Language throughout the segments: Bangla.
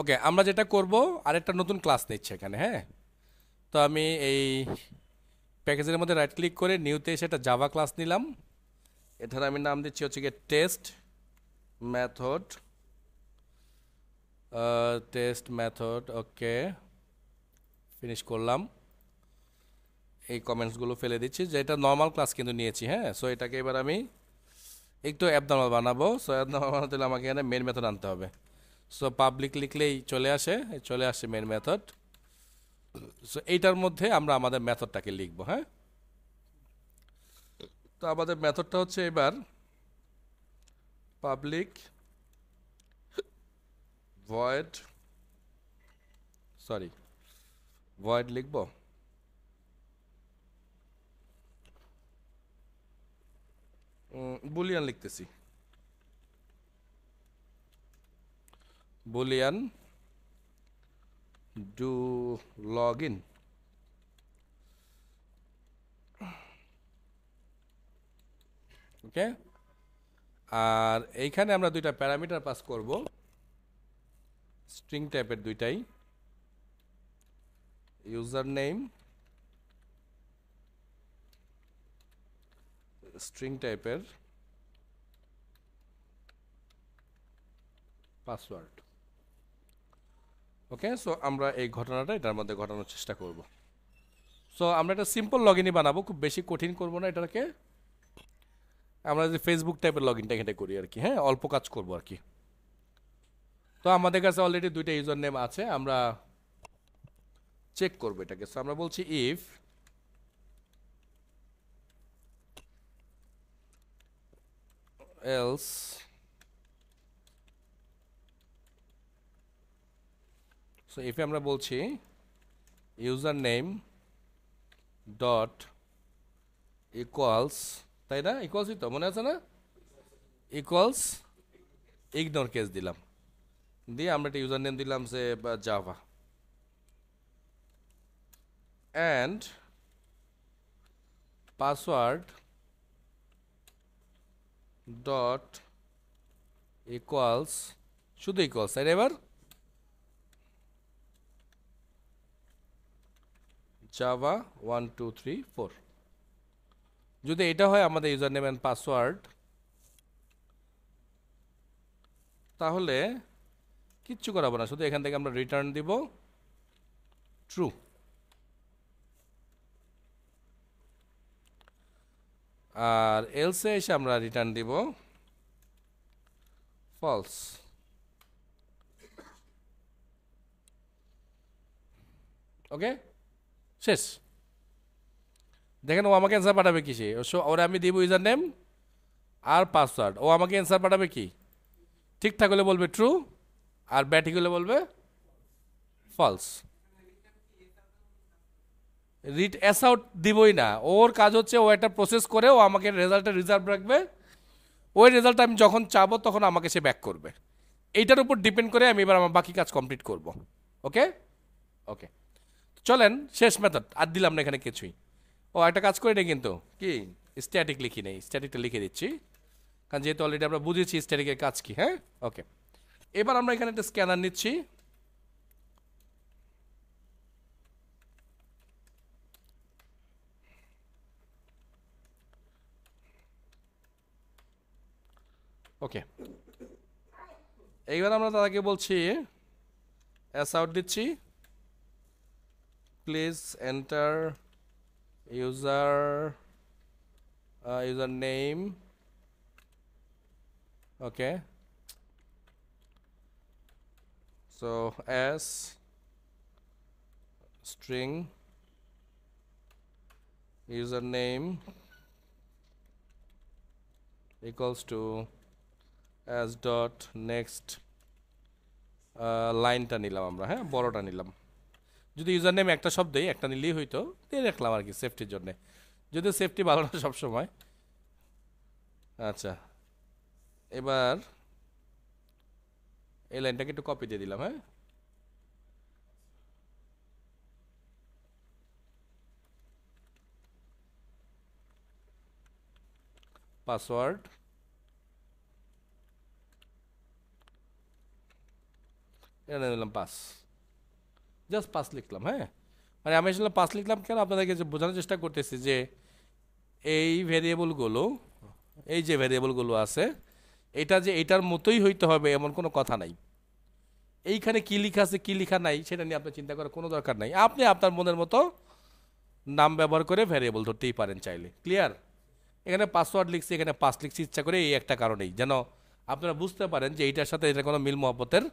ওকে, আমরা যেটা করব, আরেকটা নতুন ক্লাস নিচ্ছে এখানে, হ্যাঁ। তো আমি এই প্যাকেজের মধ্যে রাইট ক্লিক করে নিউতে এসে একটা জাভা ক্লাস নিলাম। এটার আমি নাম দিচ্ছি হচ্ছে গিয়ে টেস্ট মেথড। টেস্ট মেথড, ওকে, ফিনিশ করলাম। এই কমেন্টসগুলো ফেলে দিচ্ছি, যে এটা নর্মাল ক্লাস কিন্তু নিয়েছি, হ্যাঁ। সো এটাকে এবার আমি একটু অ্যাবনর্মাল বানাবো। সো অ্যাবনর্মাল বানাতে হলে আমাকে এখানে মেন মেথড আনতে হবে। সো পাবলিক লিখলেই চলে আসে, চলে আসে মেন মেথড। সো এইটার মধ্যে আমরা আমাদের মেথডটাকে লিখবো, হ্যাঁ। তো আমাদের মেথডটা হচ্ছে এবার পাবলিক ভয়েড, সরি, ভয়েড লিখবো, বুলিয়ান লিখতেছি, বুলিয়ান ডু লগ ইন। ওকে, আর এইখানে আমরা দুইটা প্যারামিটার পাস করব, স্ট্রিং টাইপের দুইটাই, ইউজার নেম, স্ট্রিং টাইপের পাসওয়ার্ড। ওকে, সো আমরা এই ঘটনাটা এটার মধ্যে ঘটানোর চেষ্টা করব। সো আমরা একটা সিম্পল লগ ইনই বানাবো, খুব বেশি কঠিন করব না এটাকে। আমরা যে ফেসবুক টাইপের লগ ইনটা এখানে করি আর কি, হ্যাঁ, অল্প কাজ করব আর কি। তো আমাদের কাছে অলরেডি দুইটা ইউজার নেম আছে, আমরা চেক করবো এটাকে। সো আমরা বলছি ইফ এলস, সো ইফে আমরা বলছি ইউজার নেম ডট ইকুয়ালস, তাই না, ইকুয়ালসই তো মনে আছে না, ইকুয়ালস, ইগনোর কেস দিলাম, দিয়ে আমরা একটা ইউজার নেম দিলাম যে Java, and password dot equals, শুধু ইকুয়ালস, তাই না, এবার জাভা 1 2 3 4। যদি এটা হয় আমাদের ইউজার নেম অ্যান্ড পাসওয়ার্ড, তাহলে কিচ্ছু করাবো না, শুধু এখান থেকে আমরা রিটার্ন দিব ট্রু। আর এলসে এসে আমরা রিটার্ন দিব ফলস। ওকে, শেষ। দেখেন ও আমাকে অ্যান্সার পাঠাবে কিসে, ওরা আমি দিব ইউজার নেম আর পাসওয়ার্ড, ও আমাকে অ্যান্সার পাঠাবে কি, ঠিকঠাক হলে বলবে ট্রু, আর ব্যাঠিক হলে বলবে ফলস। রিড এস আউট দিবই না, ওর কাজ হচ্ছে ও একটা প্রসেস করে ও আমাকে রেজাল্টটা রিজার্ভ রাখবে, ওই রেজাল্ট আমি যখন চাবো তখন আমাকে সে ব্যাক করবে। এইটার উপর ডিপেন্ড করে আমি এবার আমার বাকি কাজ কমপ্লিট করব। ওকে, ওকে, চলেন শেষ মেথড, আর দিলাম না এখানে কিছুই। ও একটা কাজ করি না কিন্তু, কি, স্ট্যাটিক লিখি নেই, স্ট্যাটিকটা লিখে দিচ্ছি, কারণ যেহেতু অলরেডি আমরা বুঝেছি স্ট্যাটিকের কাজ কি, হ্যাঁ। ওকে, এবার আমরা এখানে একটা স্ক্যানার নিচ্ছি। ওকে, এইবার আমরা তাদেরকে বলছি এস আউট দিচ্ছি, please enter user user name, okay, so S string username equals to as dot next লাইনটা নিলাম আমরা, হ্যাঁ, বড়টা নিলাম। যদি ইউজার নেম একটা শব্দেই একটা নিলেই হইতো, দিয়ে রাখলাম আর কি সেফটির জন্য, যদিও সেফটি ভালো না সবসময়। আচ্ছা, এবার এই লাইনটাকে একটু কপি দিয়ে দিলাম, হ্যাঁ, পাসওয়ার্ড এটা নিলাম 5, জাস্ট 5 লিখলাম। হ্যাঁ, মানে আমি আসলে 5 লিখলাম কেন, আপনাদেরকে যে বোঝানোর চেষ্টা করতেছি যে এই ভেরিয়েবলগুলো, এই যে ভেরিয়েবলগুলো আছে, এটা যে এটার মতোই হইতে হবে এমন কোনো কথা নাই। এইখানে কি লেখা আছে কি লেখা নাই সেটা নিয়ে আপনার চিন্তা করার কোনো দরকার নাই। আপনি আপনার মনের মতো নাম ব্যবহার করে ভ্যারিয়েবল ধরতেই পারেন চাইলে। ক্লিয়ার? এখানে পাসওয়ার্ড লিখছি, এখানে 5 লিখছি ইচ্ছা করে, এই একটা কারণেই যেন আপনারা বুঝতে পারেন যে এইটার সাথে এটা কোনো মিল মহব্বতের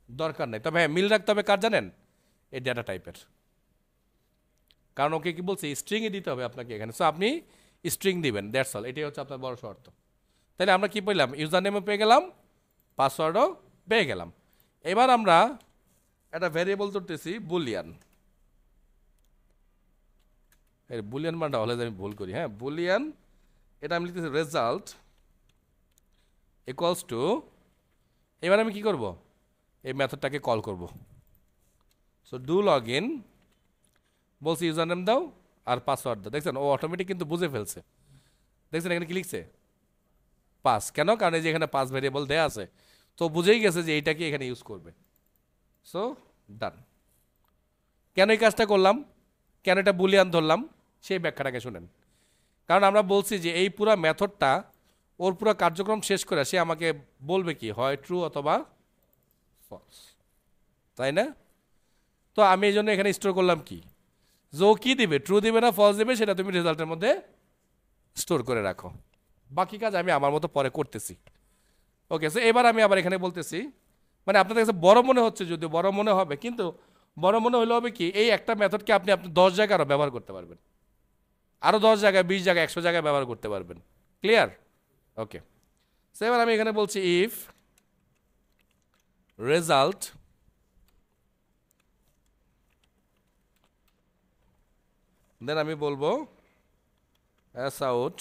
দরকার নেই। তবে হ্যাঁ, মিল রাখতে হবে কার জানেন? এই ডেটা টাইপের। কারণ ওকে কি বলছে, স্ট্রিংই দিতে হবে আপনাকে এখানে। সো আপনি স্ট্রিং দিবেন, দ্যাটস অল। এটাই হচ্ছে আপনার বড় শর্ত। তাহলে আমরা কি পেলাম? ইউজার নেমও পেয়ে গেলাম, পাসওয়ার্ডও পেয়ে গেলাম। এবার আমরা একটা ভ্যারিয়েবল ধরতেছি বুলিয়ান। বুলিয়ান মানটা হলে আমি ভুল করি। হ্যাঁ, বুলিয়ান, এটা আমি লিখতেছি রেজাল্ট ইকুয়ালস টু, এবার আমি কি করব? এই মেথডটাকে কল করব। সো ডু লগ ইন, বলছি ইউজার নেম দাও আর পাসওয়ার্ড দাও। দেখছেন ও অটোমেটিক কিন্তু বুঝে ফেলছে। দেখছেন এখানে কি লিখছে? 5। কেন? কারণ এই যে এখানে 5 ভেরিয়েবল দেয়া আছে, তো বুঝেই গেছে যে এইটাকে এখানে ইউজ করবে। সো ডান। কেন এই কাজটা করলাম, কেন এটা বুলিয়ান ধরলাম, সেই ব্যাখ্যাটাকে শুনেন। কারণ আমরা বলছি যে এই পুরো মেথডটা ওর পুরো কার্যক্রম শেষ করে সে আমাকে বলবে কি, হয় ট্রু অথবা ফলস, তাই না? তো আমি এই জন্য এখানে স্টোর করলাম কি, যে ও কী দিবে, ট্রু দিবে না ফলস দিবে, সেটা তুমি রেজাল্টের মধ্যে স্টোর করে রাখো। বাকি কাজ আমি আমার মতো পরে করতেছি। ওকে, সো এবার আমি আবার এখানে বলতেছি, মানে আপনাদের কাছে বড় মনে হচ্ছে, যদিও বড় মনে হবে, কিন্তু বড় মনে হলে হবে কি, এই একটা মেথডকে আপনি 10 জায়গায় আরও ব্যবহার করতে পারবেন, আরও 10 জায়গায়, 20 জায়গায়, 100 জায়গায় ব্যবহার করতে পারবেন। ক্লিয়ার? ওকে, সো এবার আমি এখানে বলছি ইফ রেজাল্ট দেন আমি বলবো as out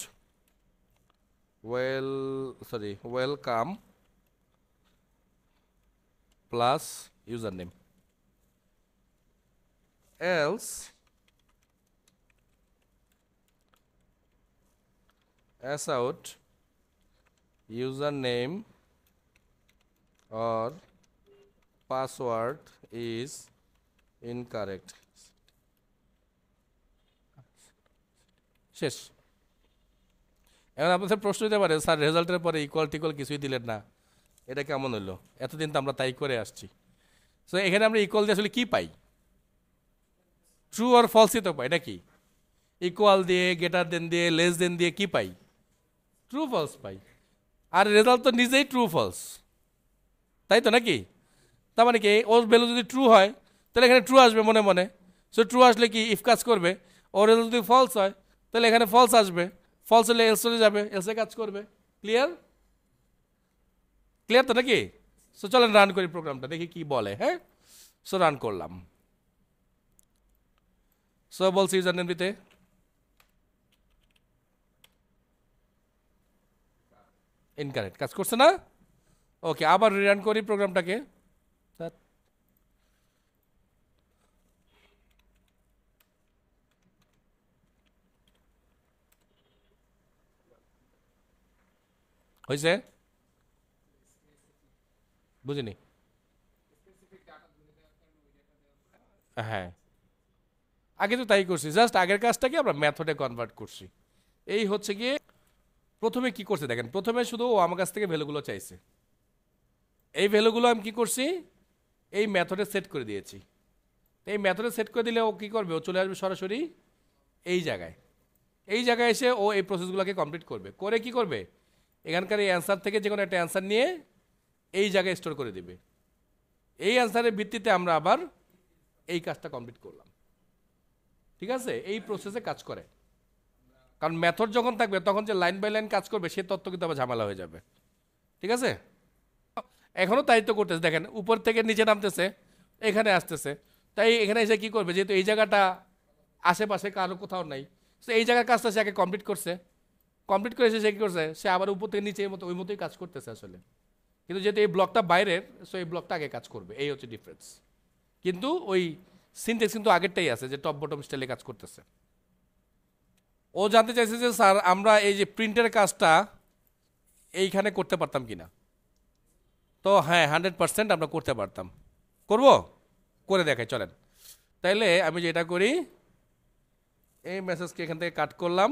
welcome plus user name, else as out user name or password is incorrect। শেষ। এখন আপনাদের প্রশ্ন হতে পারে, স্যার রেজাল্টের পরে ইকুয়াল টিকুয়াল কিছুই দিলেন না, এটা কেমন হলো? এতদিন তো আমরা তাই করে আসছি। সো এখানে আমরা ইকুয়াল দিয়ে আসলে কী পাই? ট্রু আর ফলসই তো পাই নাকি? ইকুয়াল দিয়ে, গ্রেটার দেন দিয়ে, লেস দেন দিয়ে কি পাই? ট্রু ফলস পাই। আর রেজাল্ট তো নিজেই ট্রু ফলস, তাই তো নাকি? তার মানে কি, ওর ভ্যালু যদি ট্রু হয় তাহলে এখানে ট্রু আসবে মনে মনে। সো ট্রু আসলে কি ইফ কাজ করবে, ওর রেজাল্ট যদি ফলস হয় তাহলে এখানে ফলস আসবে, ফলস হলে এলস চলে যাবে, এলসে কাজ করবে। ক্লিয়ার? ক্লিয়ার তো নাকি? সো চলেন রান করি প্রোগ্রামটা, দেখি কি বলে। হ্যাঁ, সো রান করলাম। সো বলছি ইউজার নেম দিতে, ইনকারেক্ট, কাজ করছে না। ওকে, আবার রিরান করি প্রোগ্রামটাকে। হয়েছে? বুঝিনি। হ্যাঁ, আগে তো তাই করছি, জাস্ট আগের কাজটাকে আমরা মেথডে কনভার্ট করছি। এই হচ্ছে গিয়ে প্রথমে কি করছে দেখেন, প্রথমে শুধু ও আমার কাছ থেকে ভ্যালুগুলো চাইছে, এই ভ্যালুগুলো আমি কি করছি, এই মেথডে সেট করে দিয়েছি। এই মেথডে সেট করে দিলে ও কী করবে, ও চলে আসবে সরাসরি এই জায়গায়। এই জায়গায় এসে ও এই প্রসেসগুলোকে কমপ্লিট করবে, করে কি করবে, এখানকার এই অ্যান্সার থেকে যে কোনো একটা অ্যান্সার নিয়ে এই জায়গায় স্টোর করে দেবে। এই অ্যান্সারের ভিত্তিতে আমরা আবার এই কাজটা কমপ্লিট করলাম। ঠিক আছে, এই প্রসেসে কাজ করে। কারণ মেথড যখন থাকবে তখন যে লাইন বাই লাইন কাজ করবে সে তত্ত্ব কিন্তু আবার ঝামেলা হয়ে যাবে। ঠিক আছে, এখনও তাই তো করতেছে, দেখেন উপর থেকে নিচে নামতেছে, এখানে আসতেছে, তাই এখানে এসে কী করবে, যেহেতু এই জায়গাটা আশেপাশে কারো কোথাও নাই, তো এই জায়গার কাজটা সে আগে কমপ্লিট করছে, কমপ্লিট করে এসে সে কী করছে, সে আবার উপর থেকে নিচে মতো ওই মতোই কাজ করতেছে আসলে। কিন্তু যেহেতু এই ব্লকটা বাইরের, সো এই ব্লকটা আগে কাজ করবে, এই হচ্ছে ডিফারেন্স। কিন্তু ওই সিনটেক্স কিন্তু আগেরটাই আছে, যে টপ বটম স্টাইলে কাজ করতেছে। ও জানতে চাইছে যে স্যার আমরা এই যে প্রিন্টের কাজটা এইখানে করতে পারতাম কিনা। তো হ্যাঁ, 100% আমরা করতে পারতাম। করব, করে দেখাই চলেন। তাইলে আমি যেটা করি, এই মেসেজকে এখান থেকে কাট করলাম,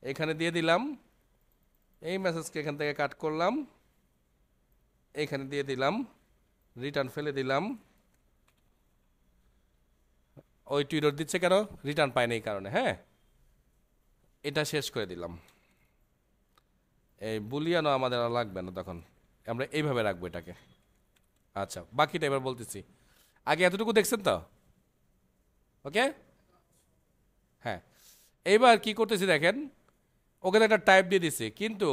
এখানে দিয়ে দিলাম, এই মেসেজকে এখান থেকে কাট করলাম, এখানে দিয়ে দিলাম, রিটার্ন ফেলে দিলাম। ওই টুইটার দিচ্ছে কেন? রিটার্ন পায়নি এই কারণে। হ্যাঁ, এটা শেষ করে দিলাম। এই বুলিয়ানও আমাদের আর লাগবে না, তখন আমরা এইভাবে রাখবো এটাকে। আচ্ছা, বাকিটা এবার বলতেছি। আগে এতটুকু দেখছেন তো? ওকে, হ্যাঁ। এইবার কি করতেছি দেখেন, ওকে তো একটা টাইপ দিয়ে দিছি, কিন্তু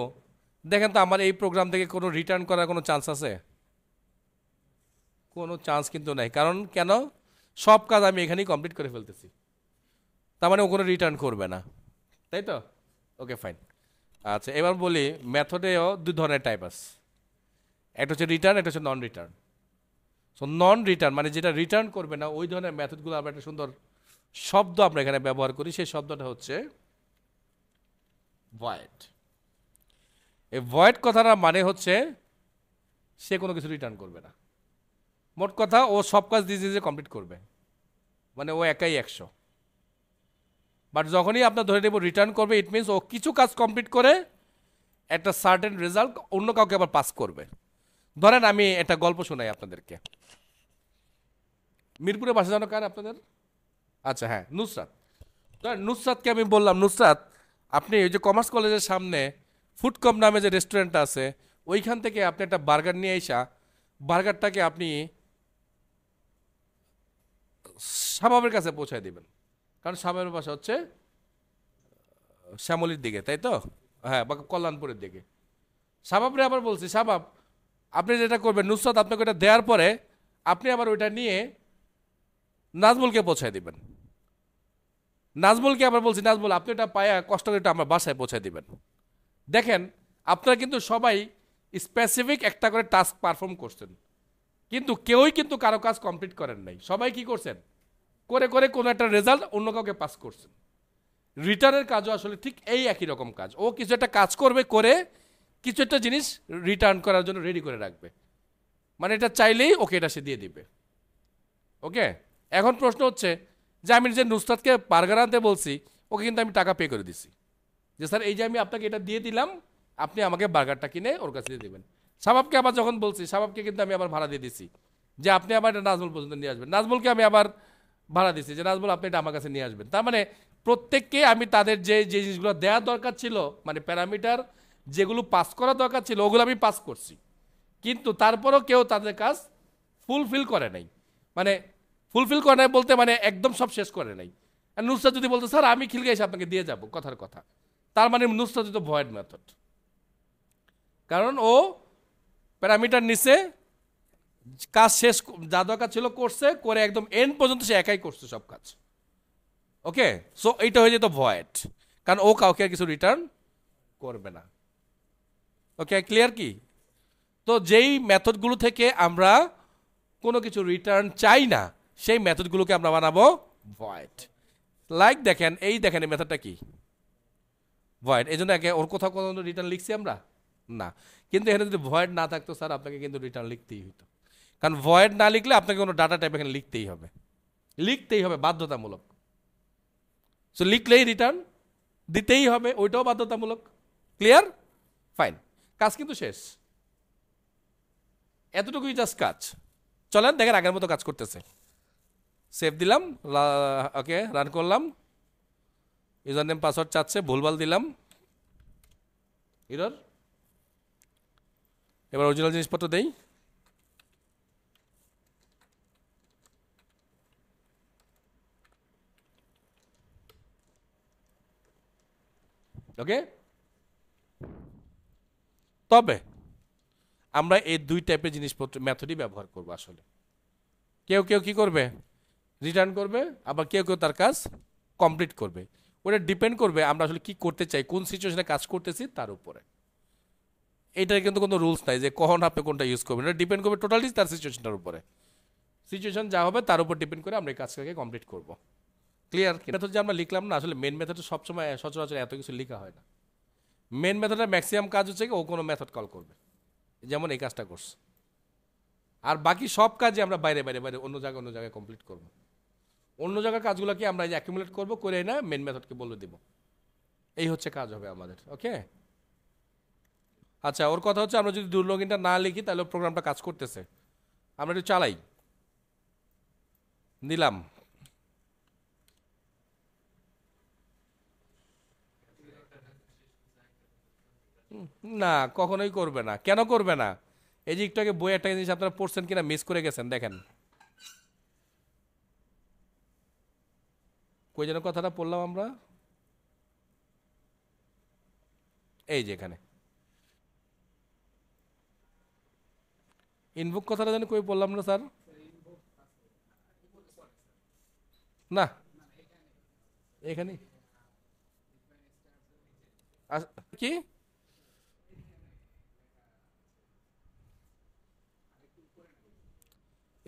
দেখেন তো আমার এই প্রোগ্রাম থেকে কোনো রিটার্ন করার কোনো চান্স আছে? কোনো চান্স কিন্তু নাই। কারণ কেন? সব কাজ আমি এখানেই কমপ্লিট করে ফেলতেছি, তার মানে ও কোনো রিটার্ন করবে না, তাই তো? ওকে, ফাইন। আচ্ছা, এবার বলি মেথডেও দুই ধরনের টাইপ আছে, একটা হচ্ছে রিটার্ন, একটা হচ্ছে নন রিটার্ন। সো নন রিটার্ন মানে যেটা রিটার্ন করবে না, ওই ধরনের মেথডগুলো আমরা একটা সুন্দর শব্দ আমরা এখানে ব্যবহার করি, সেই শব্দটা হচ্ছে ভয়েড। এই ভয়েড কথাটার মানে হচ্ছে সে কোনো কিছু রিটার্ন করবে না। মোট কথা ও সব কাজ নিজে নিজে কমপ্লিট করবে, মানে ও একাই 100। বাট যখনই আপনার ধরে নেব রিটার্ন করবে, ইট মিনস ও কিছু কাজ কমপ্লিট করে একটা সার্টেন রেজাল্ট অন্য কাউকে আবার পাস করবে। ধরেন আমি একটা গল্প শোনাই আপনাদেরকে। মিরপুরে বাসা জানো কার আপনাদের? আচ্ছা, হ্যাঁ, নুসরাত। ধরেন নুসরাতকে আমি বললাম, নুসরাত আপনি ওই যে কমার্স কলেজের সামনে ফুডকম নামে যে রেস্টুরেন্টটা আছে, ওইখান থেকে আপনি একটা বার্গার নিয়ে এসা, বার্গারটাকে আপনি শাবাবের কাছে পৌঁছায় দিবেন। কারণ শাবাবের বাসা হচ্ছে শ্যামলির দিকে, তাই তো? হ্যাঁ, বা কল্যাণপুরের দিকে। শাবাবরে আবার বলছি, শাবাব আপনি যেটা করবেন, নুসরাত আপনাকে ওটা দেওয়ার পরে আপনি আবার ওইটা নিয়ে নাজমুলকে পৌঁছায় দিবেন। নাজমুলকে আবার বলছি, নাজমুল আপনি এটা পায়া কষ্ট করে এটা আমার বাসায় পৌঁছায় দিবেন। দেখেন, আপনারা কিন্তু সবাই স্পেসিফিক একটা করে টাস্ক পারফর্ম করছেন, কিন্তু কেউই কিন্তু কারো কাজ কমপ্লিট করেন নাই। সবাই কি করছেন? করে করে কোনো একটা রেজাল্ট অন্য কাউকে পাস করছেন। রিটার্নের কাজও আসলে ঠিক এই একই রকম কাজ। ও কিছু একটা কাজ করবে, করে কিছু একটা জিনিস রিটার্ন করার জন্য রেডি করে রাখবে, মানে এটা চাইলেই ওকে এটা সে দিয়ে দিবে। ওকে, এখন প্রশ্ন হচ্ছে যে আমি যে নুসরাতকে বার্গার আনতে বলছি, ওকে কিন্তু আমি টাকা পে করে দিছি, যে স্যার এই যে আমি আপনাকে এটা দিয়ে দিলাম, আপনি আমাকে বার্গারটা কিনে ওর কাছে দিয়ে দেবেন। শাবাবকে আবার যখন বলছি, শাবাবকে কিন্তু আমি আবার ভাড়া দিয়ে দিছি, যে আপনি আবার এটা নাজমুল পর্যন্ত নিয়ে আসবেন। নাজমুলকে আমি আবার ভাড়া দিছি, যে নাজমুল আপনি এটা আমার কাছে নিয়ে আসবেন। তার মানে প্রত্যেককে আমি তাদের যে যে জিনিসগুলো দেওয়ার দরকার ছিল, মানে প্যারামিটার যেগুলো পাস করা দরকার ছিল, ওগুলো আমি পাস করছি, কিন্তু তারপরেও কেউ তাদের কাজ ফুলফিল করে নাই। মানে ফুলফিল করে নাই বলতে মানে একদম সব শেষ করে নাই। আর নুসরাত যদি বলতো স্যার আমি খিলকে এসে আপনাকে দিয়ে যাব, কথার কথা, তার মানে নুসরাত তো ভয়েড মেথড। কারণ ও প্যারামিটার নিচে কাজ শেষ, যা দরকার ছিল করছে, করে একদম এন্ড পর্যন্ত সে একাই করছে সব কাজ। ওকে, সো এইটা হয়ে যেত ভয়েড, কারণ ও কাউকে আর কিছু রিটার্ন করবে না। ওকে, ক্লিয়ার কি? তো যেই মেথডগুলো থেকে আমরা কোনো কিছু রিটার্ন চাই না, সেই মেথডগুলোকে আমরা বানাবো ভয়েড। লাইক দেখেন, এই দেখেন এই মেথডটা কি, ভয়েড। এই জন্য ওর কোথাও কোনো রিটার্ন লিখছি আমরা না, কিন্তু এখানে যদি ভয়েড না থাকতো স্যার আপনাকে কিন্তু রিটার্ন লিখতেই হতো। কারণ ভয়েড না লিখলে আপনাকে কোনো ডাটা টাইপ এখানে লিখতেই হবে, লিখতেই হবে, বাধ্যতামূলক। সো লিখলেই রিটার্ন দিতেই হবে, ওইটাও বাধ্যতামূলক। ক্লিয়ার? ফাইন, কাজ কিন্তু শেষ, এতটুকুই জাস্ট কাজ। চলেন দেখেন আগের মতো কাজ করতেছে। সেভ দিলাম, ওকে, রান করলাম, ইউজার নেম পাসওয়ার্ড চাচ্ছে, ভুলভাল দিলাম, এরর। এবার অরিজিনাল জিনিসপত্র দেই। ওকে, তবে আমরা এই দুই টাইপের জিনিসপত্র মেথডই ব্যবহার করব আসলে। কেউ কেউ কি করবে? রিটার্ন করবে, আবার কেউ কেউ তার কাজ কমপ্লিট করবে। ওটা ডিপেন্ড করবে আমরা আসলে কি করতে চাই, কোন সিচুয়েশনে কাজ করতেছি তার উপরে। এইটার কিন্তু কোনো রুলস নাই যে কখন আপনি কোনটা ইউজ করবেন, এটা ডিপেন্ড করবে টোটালি তার সিচুয়েশনটার উপরে। সিচুয়েশন যা হবে তার উপর ডিপেন্ড করে আমরা এই কাজটাকে কমপ্লিট করব। ক্লিয়ার? মেথড যে আমরা লিখলাম না, আসলে মেন মেথডে সবসময় সচরাচর এত কিছু লেখা হয় না। মেন মেথডের ম্যাক্সিমাম কাজ হচ্ছে কি ও কোনো মেথড কল করবে, যেমন এই কাজটা করছে। আর বাকি সব কাজই আমরা বাইরে বাইরে বাইরে অন্য জায়গায় কমপ্লিট করব। অন্য জায়গার কাজগুলোকে আমরা এই যে অ্যাকুমুলেট করবো, করে না মেন মেথডকে বলে দিব। এই হচ্ছে কাজ হবে আমাদের। ওকে, আচ্ছা, ওর কথা হচ্ছে আমরা যদি ডু লগইনটা না লিখি তাহলে প্রোগ্রামটা কাজ করতেছে। আমরা একটু চালাই, নিলাম। না, কখনোই করবে না। কেন করবে না? এই যে একটু আগে বই একটা জিনিস আপনারা পড়ছেন কিনা মিস করে গেছেন, দেখেন কই যেন কথাটা পড়লাম আমরা, এই যে এখানে ইনভোক কথাটা জানি কই বললাম না স্যার? না, এখানে কি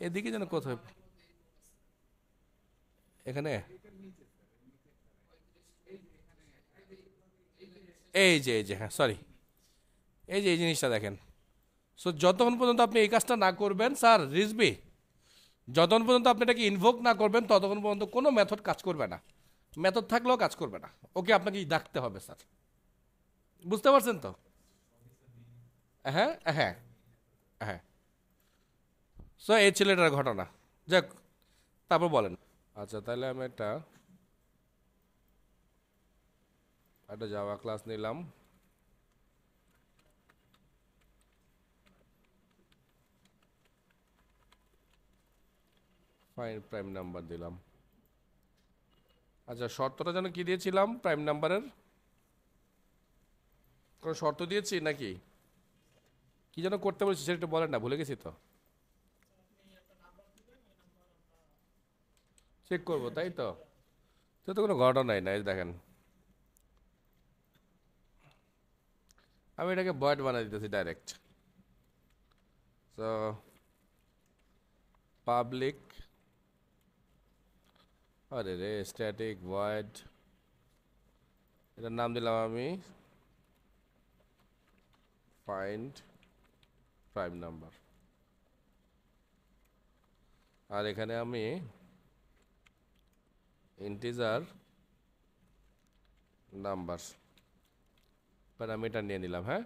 এদিকে যেন কোথায়, এখানে এই যে হ্যাঁ সরি, এই যে এই জিনিসটা দেখেন। সো যতক্ষণ পর্যন্ত আপনি এই কাজটা না করবেন স্যার রিজবি, যতক্ষণ পর্যন্ত আপনি এটাকে ইনভোক না করবেন ততক্ষণ পর্যন্ত কোনো মেথড কাজ করবে না। মেথড থাকলেও কাজ করবে না। ওকে, আপনাকে ডাকতে হবে স্যার। বুঝতে পারছেন তো? হ্যাঁ হ্যাঁ হ্যাঁ। সো এই ছেলেটার ঘটনা, যাক, তারপর বলেন। আচ্ছা, তাহলে আমি একটা একটা জাভা ক্লাস নিলাম। ফাইন প্রাইম নাম্বার দিলাম। আচ্ছা, শর্তটা যেন কি দিয়েছিলাম প্রাইম নাম্বারের? কোনো শর্ত দিয়েছি নাকি? কি যেন করতে বলছি সেটা একটু বলেন না, ভুলে গেছি তো। চেক করবো তাই তো? তো তো কোনো ঘটনাই নাই, দেখেন আমি এটাকে বয়েড বানিয়ে দিতেছি ডাইরেক্ট। সো পাবলিক, আরে রে, স্ট্যাটিক ভয়েড, এটার নাম দিলাম আমি ফাইন্ড প্রাইম নাম্বার। আর এখানে আমি ইন্টিজার নাম্বার প্যারামিটার নিয়ে নিলাম। হ্যাঁ,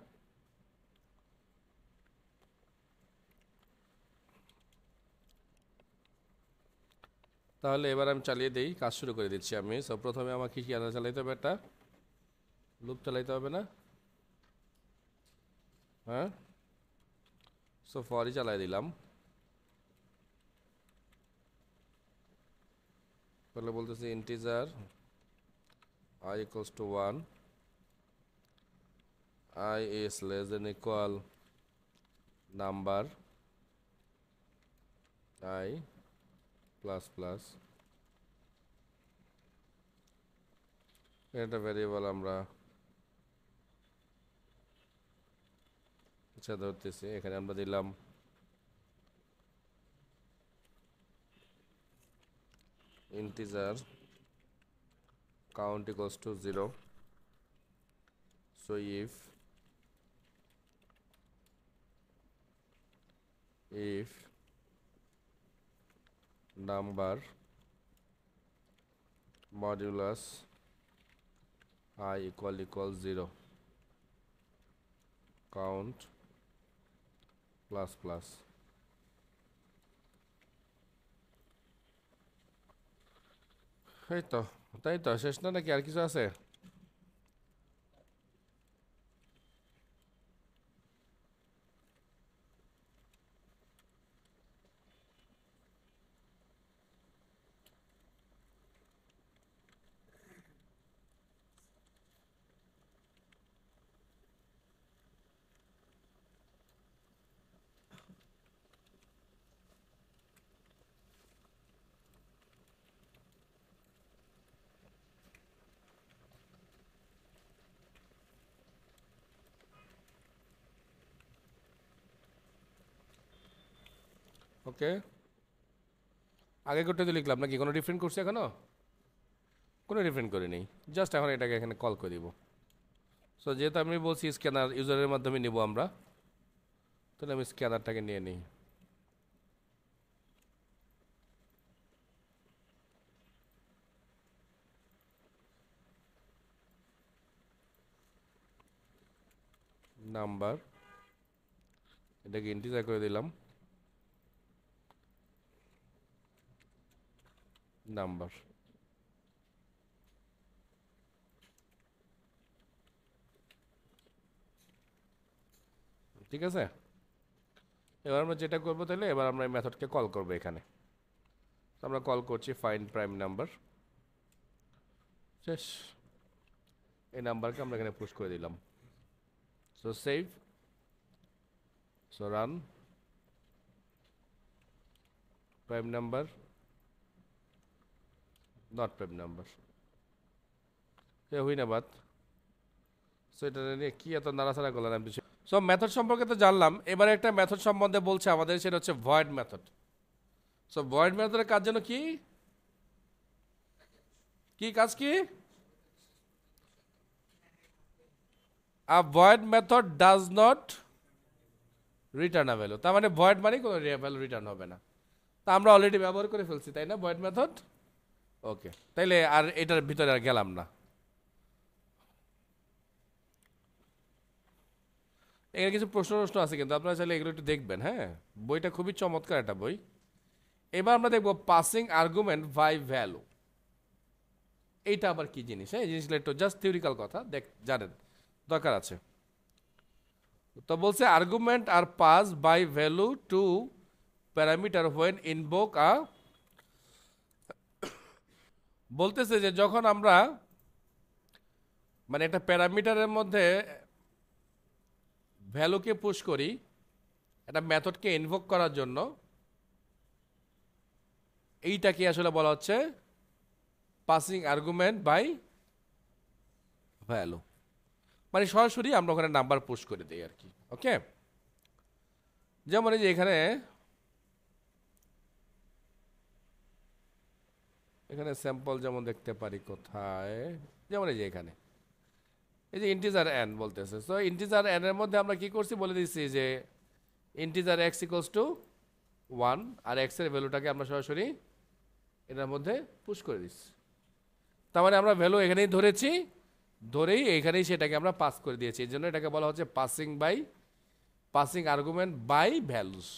তাহলে এবার আমি চালিয়ে দিই, কাজ শুরু করে দিচ্ছি আমি। সব প্রথমে আমাকে কি আলাদা চালাইতে হবে? একটা লুপ চালাইতে হবে না? হ্যাঁ, সো ফরই চালাই দিলাম। তাহলে বলতেছি integer I equals to 1, I is less than equal number I plus plus, এটা ভ্যারিয়েবল আমরা আচ্ছা ধরতেছি। এখানে আমরা দিলাম integer count equals to 0. So if number modulus I equal 0, count plus plus। এই তো, তাই তো, শেষ না নাকি আর কিছু আছে? ওকে, আগে করতে তো লিখলাম নাকি? কোনো ডিফারেন্ট করছে এখনো? কোনো ডিফারেন্ট করিনি, জাস্ট এখন এটাকে এখানে কল করে দিব। সো যেহেতু আমি বলছি স্ক্যানার ইউজারের মাধ্যমে নিব আমরা, তাহলে আমি স্ক্যানারটাকে নিয়ে নিই। নাম্বার, এটাকে ইন্টিজার করে দিলাম, নাম্বার। ঠিক আছে, এবার আমরা যেটা করবো তাহলে এবার আমরা এই মেথডকে কল করবো এখানে। আমরা কল করছি ফাইন্ড প্রাইম নাম্বার, শেষ। এই নাম্বারকে আমরা এখানে পুশ করে দিলাম। So save, so run, prime number not prime number, এ হই না বাত। সো এটা নিয়ে কি এত নাড়াচাড়া করলাম আমি? সো মেথড সম্পর্কে তো জানলাম, এবারে একটা মেথড সম্বন্ধে বলছে আমাদের, সেটা হচ্ছে ভয়েড মেথড। সো ভয়েড মেথডের কাজ যেন কি কি কাজ কি? A void method does not return a value. তার মানে ভয়েড মানে কোনো ভ্যালু রিটার্ন হবে না। তা আমরা অলরেডি ব্যবহার করে ফেলছি, তাই না, ভয়েড মেথড? ওকে, তাইলে আর এটার ভিতরে আর গেলাম না। এখানে কিছু প্রশ্ন আছে, কিন্তু আপনারা চাইলে এগুলো একটু দেখবেন। হ্যাঁ, বইটা খুবই চমৎকার একটা বই। এবার আমরা দেখবো পাসিং আর্গুমেন্ট বাই ভ্যালু। এইটা আবার কি জিনিস? হ্যাঁ, এই জিনিসগুলো একটু জাস্ট থিওরিক্যাল কথা, জানেন দরকার আছে। তো বলছে argument are pass by value to parameter when invoke a, বলতেছে যে যখন আমরা মানে একটা প্যারামিটারের মধ্যে ভ্যালুকে পুশ করি একটা মেথডকে ইনভোক করার জন্য, এইটাকে আসলে বলা হচ্ছে পাসিং আর্গুমেন্ট বাই ভ্যালু। মানে সরাসরি আমরা ওখানে নাম্বার পুশ করে দিই আর কি। ওকে, যেমন এই যে এখানে এখানে স্যাম্পল যেমন দেখতে পারি কোথায়, যেমন এই যে এখানে এই যে ইন্টিজার এন বলতেছে। সো ইন্টিজার এন এর মধ্যে আমরা কি করছি বলে দিচ্ছি যে ইন্টিজার এক্স ইকুয়ালস টু 1, আর এক্স এর ভ্যালুটাকে আমরা সরাসরি এটার মধ্যে পুশ করে দিচ্ছি। তার মানে আমরা ভ্যালু এখানেই ধরেছি, ধরেই এখানেই সেটাকে আমরা পাস করে দিয়েছি। এই জন্য এটাকে বলা হচ্ছে পাসিং আর্গুমেন্ট বাই ভ্যালুস।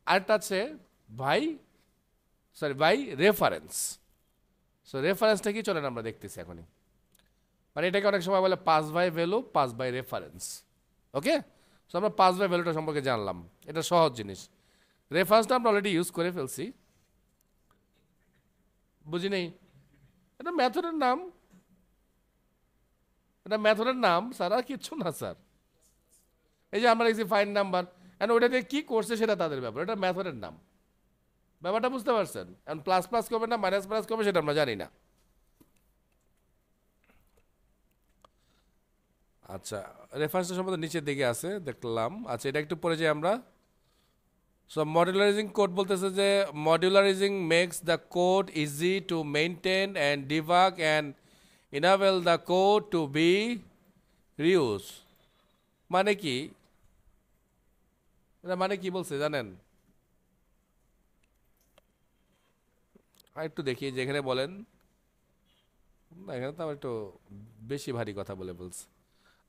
আরেকটা আছে বাই রেফারেন্স। সো রেফারেন্সটা কি চলেন আমরা দেখতেছি এখনই। মানে এটাকে অনেক সময় বলে pass by value, pass by reference. Okay, so আমরা পাস বাই ভ্যালুটা সম্পর্কে জানলাম, এটা সহজ জিনিস। রেফারেন্সটা আমরা অলরেডি ইউজ করে ফেলছি, বুঝি নেই? এটা মেথডের নাম, এটা মেথডের নাম স্যার, আর কিচ্ছু না স্যার। এই যে আমরা দেখছি ফাইন নাম্বার, এন্ড ওইটাতে কি করছে সেটা তাদের ব্যাপার, এটা মেথডের নাম। ব্যাপারটা বুঝতে পারছেন? এখন প্লাস প্লাস করবে না মাইনাস প্লাস করবে সেটা আমরা জানি না। আচ্ছা, রেফারেন্সটা সম্বন্ধে নিচের দিকে আছে দেখলাম। আচ্ছা, এটা একটু পরে যে আমরা, সো মডুলারাইজিং কোড বলতেছে যে modularising makes the code easy to maintain and debug and enable the code to be reused। মানে কি? এটা মানে কি বলছে জানেন? আর একটু দেখি যেখানে বলেন না, এখানে তো আবার একটু বেশি ভারী কথা বলছে।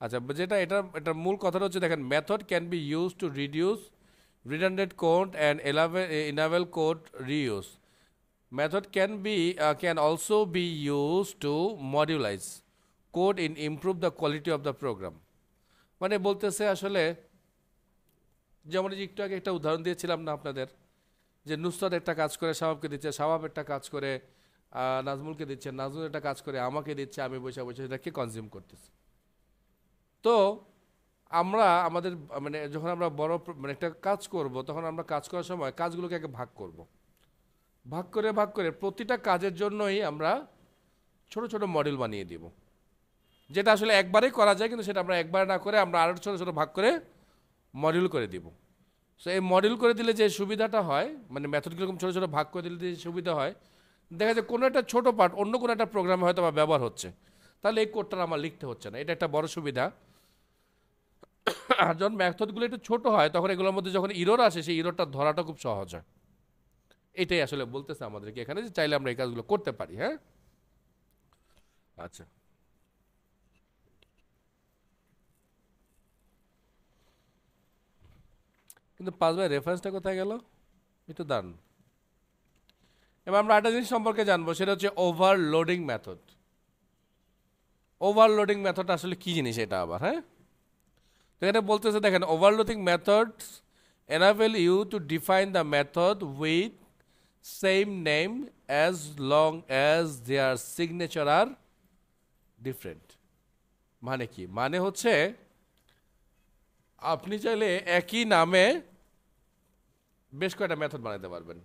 আচ্ছা, যেটা এটার মূল কথাটা হচ্ছে দেখেন, method can be use to reduce redundant code and enable code reuse. Method can also be used to modularize code in improve the quality of the program। মানে বলতেছে আসলে, যেমন একটু আগে একটা উদাহরণ দিয়েছিলাম না আপনাদের, যে নুসরাত একটা কাজ করে শাবাবকে দিচ্ছে, শাবাব একটা কাজ করে নাজমুলকে দিচ্ছে, নাজমুল একটা কাজ করে আমাকে দিচ্ছে, আমি বসে বসে সেটাকে কনজিউম করতেছি। তো আমরা আমাদের মানে যখন আমরা বড় মানে একটা কাজ করব, তখন আমরা কাজ করার সময় কাজগুলোকে আগে ভাগ করব, ভাগ করে প্রতিটা কাজের জন্যই আমরা ছোট ছোট মডেল বানিয়ে দিব, যেটা আসলে একবারেই করা যায়, কিন্তু সেটা আমরা একবারে না করে আমরা আরও ছোট ছোট ভাগ করে মডিউল করে দিব। সো এই মডিউল করে দিলে যে সুবিধাটা হয়, মানে মেথডগুলো ছোট ছোট ভাগ করে দিলে যে সুবিধা হয়, দেখা যায় কোনো একটা ছোট পার্ট অন্য কোনো একটা প্রোগ্রামে হয়তো বা ব্যবহার হচ্ছে, তাহলে এই কোডটা আমার লিখতে হচ্ছে না। এটা একটা বড় সুবিধা। আর যখন মেথডগুলো একটু ছোট হয়, তখন এগুলোর মধ্যে যখন ইরর আসে, সেই ইররটা ধরাটা খুব সহজ হয়। এটাই আসলে বলতেছে আমাদেরকে এখানে, যে চাইলে আমরা এই কাজগুলো করতে পারি। হ্যাঁ, আচ্ছা, কিন্তু 5 বাই রেফারেন্সটা কোথায় গেল? একটু দান। এবার আমরা একটা জিনিস সম্পর্কে জানবো, সেটা হচ্ছে ওভারলোডিং মেথড। ওভারলোডিং মেথড আসলে কি জিনিস এটা আবার, হ্যাঁ? তো এটা বলতেছে, দেখেন, overloading methods enable you to define the method with same name as long as their signature are different। মানে কি? মানে হচ্ছে আপনি চাইলে একই নামে বেশ কয়েকটা মেথড বানাতে পারবেন,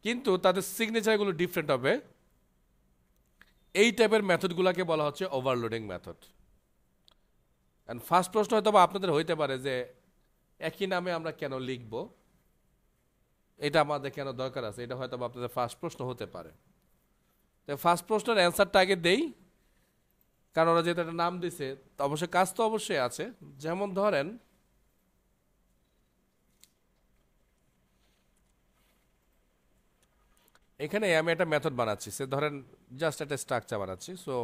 কিন্তু তাদের সিগনেচারগুলো ডিফারেন্ট হবে। এই টাইপের মেথডগুলোকে বলা হচ্ছে ওভারলোডিং মেথড। অ্যান্ড ফার্স্ট প্রশ্ন হয়তো বা আপনাদের হইতে পারে যে একই নামে আমরা কেন লিখব, এটা আমাদের কেন দরকার আছে, এটা হয়তো বা আপনাদের ফার্স্ট প্রশ্ন হতে পারে। তো ফার্স্ট প্রশ্নের অ্যান্সারটা আগে দেই, কারণ ওরা যেহেতু একটা নাম দিছে, তো অবশ্যই কাজ তো অবশ্যই আছে। যেমন ধরেন, এখানে আমি একটা মেথড বানাচ্ছি, সে ধরেন জাস্ট একটা স্ট্রাকচার বানাচ্ছি। সো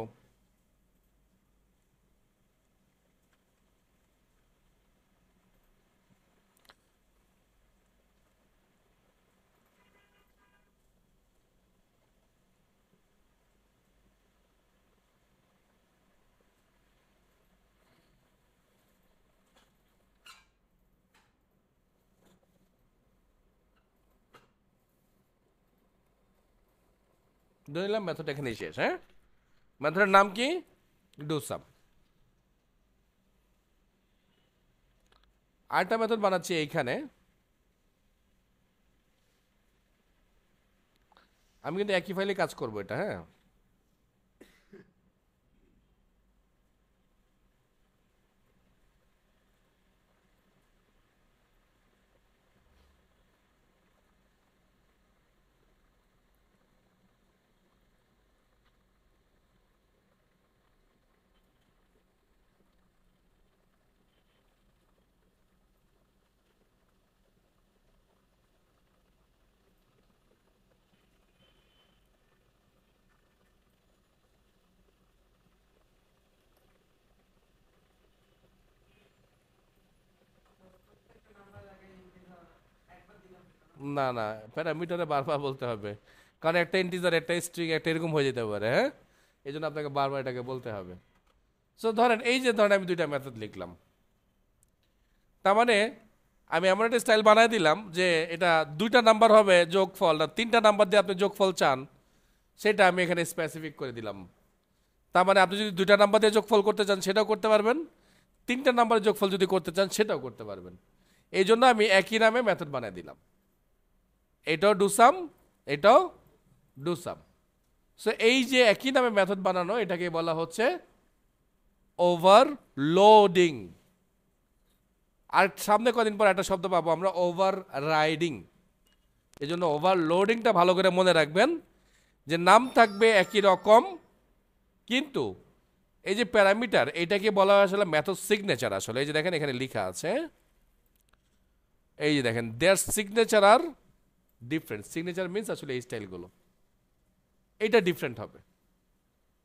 ধরে নিলাম মেথড এখানেই শেষ, হ্যাঁ? মেথডের নাম কি? ডু সাম। আরেকটা মেথড বানাচ্ছি এইখানে। আমি কিন্তু একই ফাইলে কাজ করবো এটা, হ্যাঁ? না না, প্যারামিটারে বারবার বলতে হবে, কারণ একটা ইন্টিজার, একটা স্ট্রিং, একটা এরকম হয়ে যেতে পারে, হ্যাঁ? এই জন্য আপনাকে বারবার এটাকে বলতে হবে। সো ধরেন, এই যে ধরেন আমি দুইটা মেথড লিখলাম, তার মানে আমি এমন একটা স্টাইল বানায় দিলাম যে এটা দুইটা নাম্বার হবে যোগফল, না তিনটা নাম্বার দিয়ে আপনি যোগফল চান, সেটা আমি এখানে স্পেসিফিক করে দিলাম। তার মানে আপনি যদি দুইটা নাম্বার দিয়ে যোগফল করতে চান সেটাও করতে পারবেন, তিনটা নাম্বারের যোগফল যদি করতে চান সেটাও করতে পারবেন। এই জন্য আমি একই নামে মেথড বানিয়ে দিলাম, এটাও ডুসাম, এটাও ডুসাম। সো এই যে একই নামে মেথড বানানো, এটাকে বলা হচ্ছে ওভারলোডিং। আর সামনে কদিন পর একটা শব্দ পাবো আমরা, ওভার রাইডিং। এই জন্য ওভারলোডিংটা ভালো করে মনে রাখবেন, যে নাম থাকবে একই রকম, কিন্তু এই যে প্যারামিটার, এটাকে বলা হয় আসলে মেথড সিগনেচার। আসলে এই যে দেখেন এখানে লেখা আছে, এই যে দেখেন, দেয়ার সিগনেচার আর ডিফারেন্ট। সিগনেচার মিনস আসলে এই স্টাইলগুলো, এইটা ডিফারেন্ট হবে,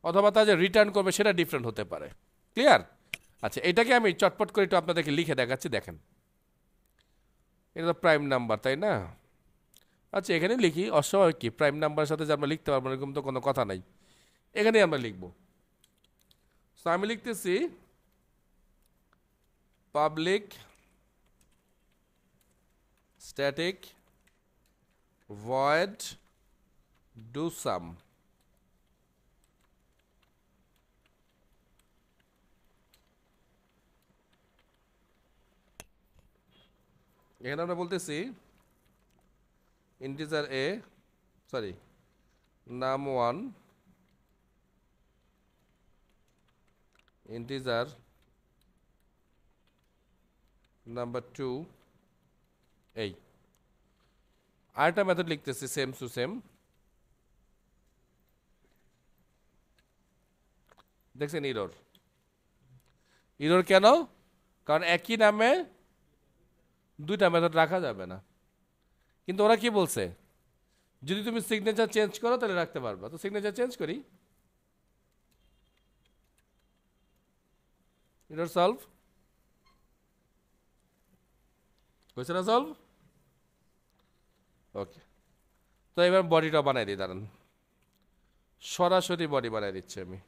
অথবা তা যে রিটার্ন করবে সেটা ডিফারেন্ট হতে পারে। ক্লিয়ার? আচ্ছা, এটাকে আমি চটপট করে একটু আপনাদেরকে লিখে দেখাচ্ছি। দেখেন, এটা তো প্রাইম নাম্বার, তাই না? আচ্ছা, এখানে লিখি, অস্বাভাবিক কি, প্রাইম নাম্বারের সাথে যে আমরা লিখতে পারবো এরকম তো কোনো কথা নাই, এখানেই আমরা লিখবো। তো আমি লিখতেছি পাবলিক স্ট্যাটিক ভয়েড ডু সাম। এখানে আমরা বলতেছি ইন্টিজার এ, সরি, নাম 1, ইন্টিজার নাম্বার 2, এই আরেকটা মেথড লিখতেছি সেম টু সেম। দেখছেন ইরর? ইরর কেন? কারণ একই নামে দুইটা মেথড রাখা যাবে না। কিন্তু ওরা কি বলছে, যদি তুমি সিগনেচার চেঞ্জ করো তাহলে রাখতে পারবা। তো সিগনেচার চেঞ্জ করি, ইরর সলভ। হয়েছে না সলভ? ওকে, তো এবার বডিটা বানাই দিই, দাঁড়ান, সরাসরি বডি বানাই দিচ্ছি আমি।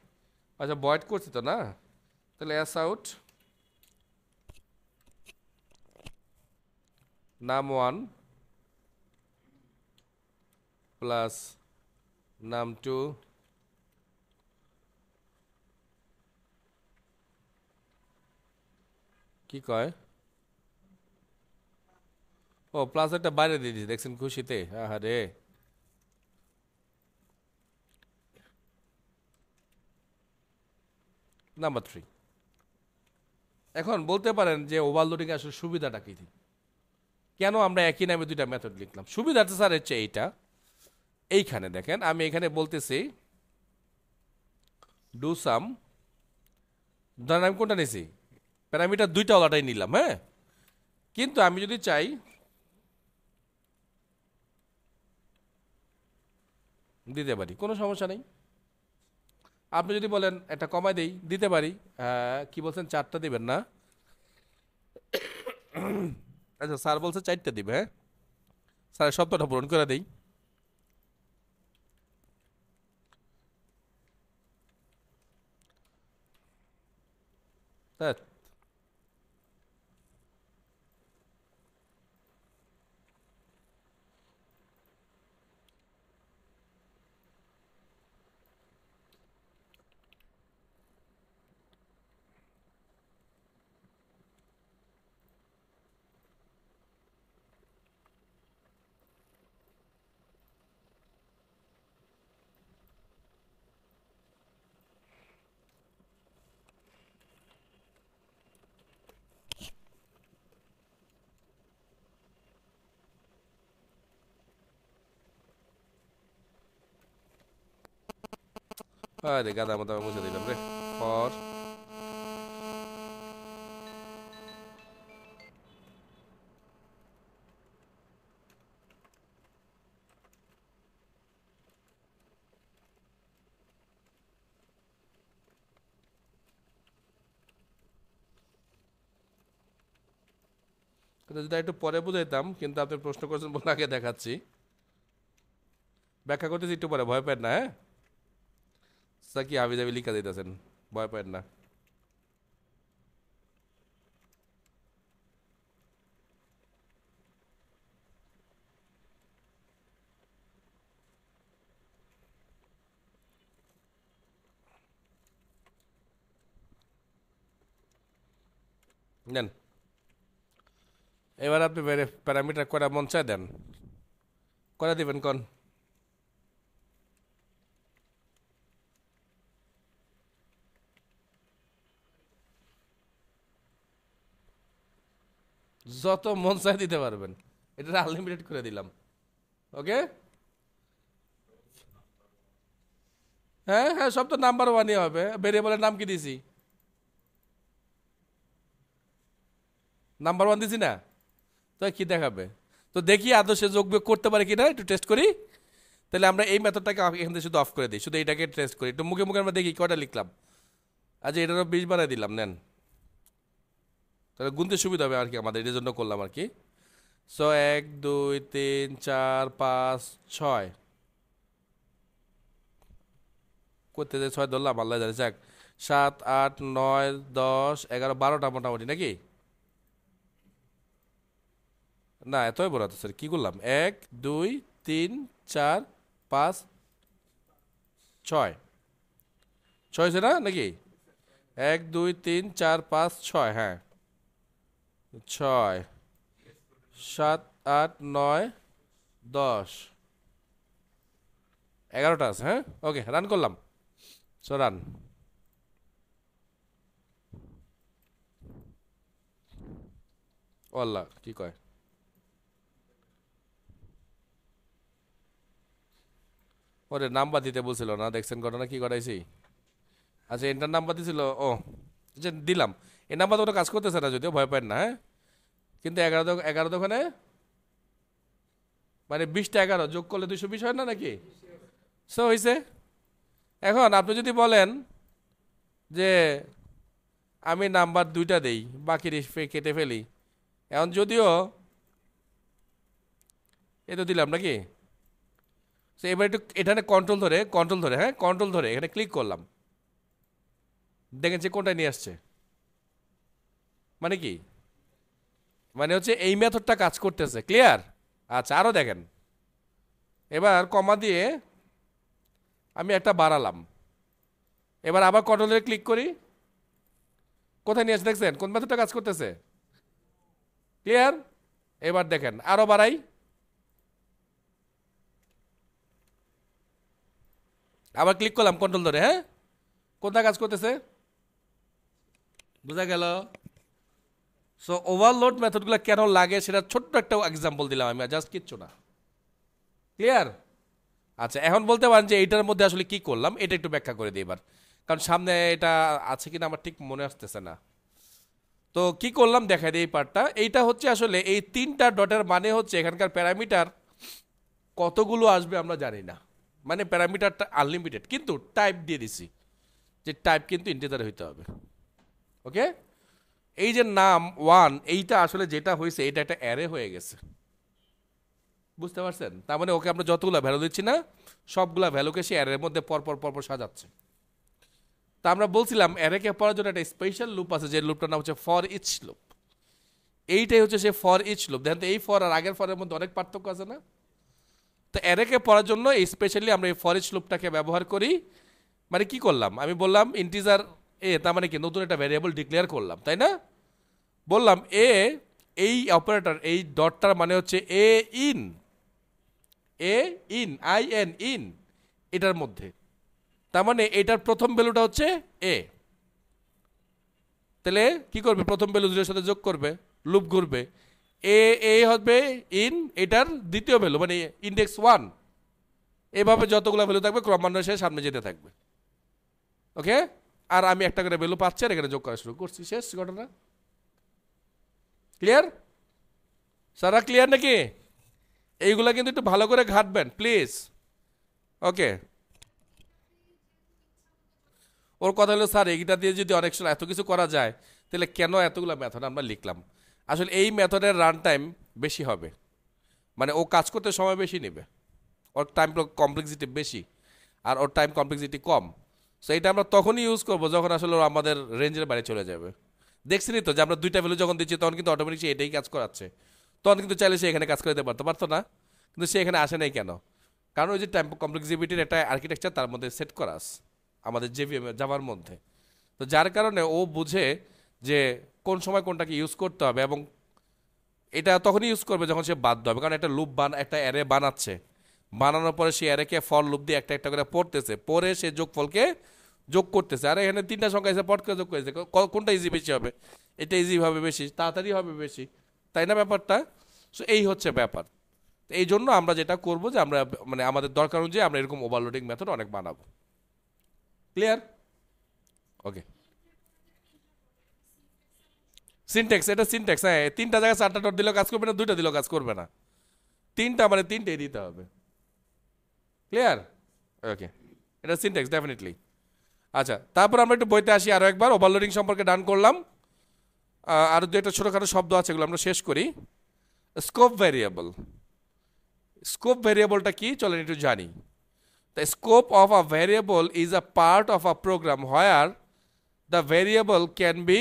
আচ্ছা বয়েড করছি তো না, তাহলে অ্যাস আউট নাম 1 প্লাস নাম 2 কি কয়, ও প্লাস একটা বাইরে দিয়ে দিয়েছি, দেখছেন খুশিতে, আহা রে। নাম্বার 3, এখন বলতে পারেন যে ওভারলোডিং আসলে সুবিধাটা কি, কেন আমরা একই নামে দুইটা মেথড লিখলাম? সুবিধাটা স্যার হচ্ছে এইটা, এইখানে দেখেন আমি এখানে বলতেছি ডু সাম, ধরেন আমি কোনটা নিয়েছি, প্যারামিটার দুইটা ওলাটাই নিলাম, হ্যাঁ, কিন্তু আমি যদি চাই দিতে পারি, কোনো সমস্যা নেই। আপনি যদি বলেন একটা কমাই দেই, দিতে পারি। কি বলছেন, 4টা দিবেন না? আচ্ছা স্যার বলছে 4টা দিবে, হ্যাঁ, স্যারের শব্দটা পূরণ করে দেই। স্যার আরে গাদা মতো মুছে দিলাম রে। ফর যদি একটু পরে বুঝাইতাম, কিন্তু আপনি প্রশ্ন করছেন বলে আগে দেখাচ্ছি, ব্যাখ্যা করতেছি একটু পরে, ভয় পেন না, হ্যাঁ স্যার কি হাবি জাবি লিখা দিতেছেন, ভয় পেন না। নেন, এবার আপনি প্যারামিটার করা মন চায় দেন, করে দিবেন কোন? যত মন চায় দিতে পারবেন, এটা আনলিমিটেড করে দিলাম। ওকে, হ্যাঁ হ্যাঁ, সব তো নাম্বার 1ই হবে। ভেরিয়েবলের নাম কি দিছি? নাম্বার 1 দিছি না? তো কি দেখাবে? তো দেখি আদৌ সে যোগ বিয়োগ করতে পারে কিনা, একটু টেস্ট করি। তাহলে আমরা এই মেথডটাকে এখান থেকে শুধু অফ করে দিই, শুধু এইটাকে টেস্ট করি, একটু মুখে মুখে আমরা দেখি কয়টা লিখলাম। আচ্ছা এটারও 20 বানাই দিলাম, নেন, তাহলে গুনতে সুবিধা হবে আর কি, আমাদের এটার জন্য করলাম আর কি। সো 1 2 3 4 5 6 করতে যে 6 ধরলাম, আল্লাহ জানে, যাক 7 8 9 10 11 12টা মোটামুটি নাকি? না এতই বড় তো স্যার, কি করলাম, 1 2 3 4 5 6 6 হয়েছে না নাকি? 1 2 3 4 5 6, হ্যাঁ 6 7 8 9 10 11টা আছে, হ্যাঁ ওকে, রান করলাম। সো রান, আল্লাহ কি কয়, ওরে নাম্বার দিতে বলছিল না, দেখছেন ঘটনা কি করাইছি। আচ্ছা এটার নাম্বার দিছিল, ও যে দিলাম, এই নাম্বার তো কোনো কাজ করতেছে না যদিও, ভয় পান না, হ্যাঁ, কিন্তু 11 দোকানে মানে 20টা 11 যোগ করলে 220 হয় না নাকি? সো হয়েছে। এখন আপনি যদি বলেন যে আমি নাম্বার 2টা দেই, বাকি কেটে ফেলি, এখন যদিও এই তো দিলাম নাকি? সো এবার একটু এখানে কন্ট্রোল ধরে, হ্যাঁ কন্ট্রোল ধরে এখানে ক্লিক করলাম, দেখেন যে কোনটা নিয়ে আসছে। মানে কি, মানে হচ্ছে এই মেথডটা কাজ করতেছে। ক্লিয়ার? আচ্ছা আরও দেখেন, এবার কমা দিয়ে আমি একটা বাড়ালাম, এবার আবার কন্ট্রোলে ক্লিক করি, কোথায় নিয়ে আসছে দেখছেন কোন মেথডটা কাজ করতেছে? ক্লিয়ার? এবার দেখেন আরো বাড়াই, আবার ক্লিক করলাম কন্ট্রোল ধরে, হ্যাঁ কোনটা কাজ করতেছে? বোঝা গেল? সো ওভারলোড মেথডগুলো কেন লাগে সেটা ছোট্ট একটা এক্সাম্পল দিলাম আমি, জাস্ট কিচ্ছু না। ক্লিয়ার? আচ্ছা এখন বলতে পারেন যে এইটার মধ্যে আসলে কি করলাম, এটা একটু ব্যাখ্যা করে দিই এবার, কারণ সামনে এটা আছে কিনা আমার ঠিক মনে আসতেছে না। তো কি করলাম দেখা দিই এই পার্টটা, এইটা হচ্ছে আসলে এই তিনটা ডটের মানে হচ্ছে এখানকার প্যারামিটার কতগুলো আসবে আমরা জানি না, মানে প্যারামিটারটা আনলিমিটেড, কিন্তু টাইপ দিয়ে দিছি যে টাইপ কিন্তু ইন্টিজার হইতে হবে। ওকে, এই যে নাম ওয়ান, এইটা আসলে যেটা হয়েছে এটা একটা অ্যারে হয়ে গেছে, বুঝতে পারছেন? তার মানে ওকে আমরা যতগুলো ভ্যালু দিচ্ছি না, সবগুলা ভ্যালুকে সে অ্যারের মধ্যে পরপর পরপর সাজাচ্ছে। তা আমরা বলছিলাম অ্যারেকে পড়ার জন্য একটা স্পেশাল লুপ আছে, যে লুপটার নাম হচ্ছে ফর ইচ লুপ। এইটাই হচ্ছে সে ফর ইচ লুপ। দেখেন তো এই ফর আর আগের ফরের মধ্যে অনেক পার্থক্য আছে না? তো অ্যারেকে পড়ার জন্য স্পেশালি আমরা এই ফর ইচ লুপটাকে ব্যবহার করি। মানে কি করলাম, আমি বললাম ইন্টিজার এ, তার মানে কি নতুন একটা ভ্যারিয়েবল ডিক্লেয়ার করলাম, তাই না? বললাম এ, এই অপারেটর এই ডটটার মানে হচ্ছে এ ইন, এ ইন আই এন ইন, এটার মধ্যে, তার মানে এটার প্রথম ভ্যালুটা হচ্ছে এ। তাহলে কি করবে, প্রথম ভ্যালু জিরোর সাথে যোগ করবে, লুপ ঘুরবে, এ এ হবে ইন এটার দ্বিতীয় ভ্যালু মানে ইন্ডেক্স ওয়ান, এভাবে যতগুলো ভ্যালু থাকবে ক্রমান্বয়ে সে সামনে যেতে থাকবে। ওকে, আর আমি একটা করে ভ্যালু পাচ্ছি আর এখানে যোগ করা শুরু করছি, শেষ ঘটনা। ক্লিয়ার? সারা ক্লিয়ার নাকি? এইগুলা কিন্তু একটু ভালো করে ঘাটবেন প্লিজ। ওকে, ওর কথা হলো স্যার এইটা দিয়ে যদি অনেক সময় এত কিছু করা যায় তাহলে কেন এতগুলো মেথড আমরা লিখলাম? আসলে এই মেথডের রান টাইম বেশি হবে, মানে ও কাজ করতে সময় বেশি নেবে, ওর টাইম কমপ্লেক্সিটি বেশি আর ওর টাইম কমপ্লেক্সিটি কম। সো এটা আমরা তখনই ইউজ করবো যখন আসলে ও আমাদের রেঞ্জের বাইরে চলে যাবে। দেখছিনি তো যে আমরা দুইটা ভ্যালু যখন দিচ্ছি তখন কিন্তু অটোমেটিক সে এটাই কাজ করাচ্ছে, তখন কিন্তু চাইলে সে এখানে কাজ করে দিতে পারতো না, কিন্তু সে এখানে আসে নাই কেন? কারণ ওই যে টাইম কমপ্লেক্সিটির একটা আর্কিটেকচার তার মধ্যে সেট করা আছে আমাদের জেভিএম জাভার মধ্যে। তো যার কারণে ও বুঝে যে কোন সময় কোনটাকে ইউজ করতে হবে, এবং এটা তখনই ইউজ করবে যখন সে বাধ্য হবে, কারণ একটা লুপ একটা অ্যারে বানাচ্ছে, বানানোর পরে সে অ্যারেকে ফর লুপ দিয়ে একটা একটা করে পড়তেছে, পড়ে সে যোগফলকে যোগ করতেছে। আর এখানে তিনটা সংখ্যা এসে পট করে যোগ করেছে, কোনটা ইজি বেশি হবে? এটা ইজি হবে বেশি, তাড়াতাড়ি হবে বেশি, তাই না ব্যাপারটা? সো এই হচ্ছে ব্যাপার। এই জন্য আমরা যেটা করবো যে আমরা মানে আমাদের দরকার অনুযায়ী আমরা এরকম ওভারলোডিং মেথড অনেক বানাবো। ক্লিয়ার? ওকে, সিনট্যাক্স, এটা সিনট্যাক্স, হ্যাঁ তিনটা জায়গায় চারটা ডট দিলেও কাজ করবে না, দুইটা দিলেও কাজ করবে না, তিনটা মানে তিনটেই দিতে হবে। ক্লিয়ার? ওকে, এটা সিনট্যাক্স ডেফিনেটলি। আচ্ছা তারপর আমরা একটু বইতে আসি আরও একবার, ওভারলোডিং সম্পর্কে ডান করলাম, আরও দু একটা ছোটোখাটো শব্দ আছে এগুলো আমরা শেষ করি। স্কোপ ভ্যারিয়েবল, স্কোপ ভ্যারিয়েবলটা কি চলেন একটু জানি। The scope of a variable is a part of a program where the variable can be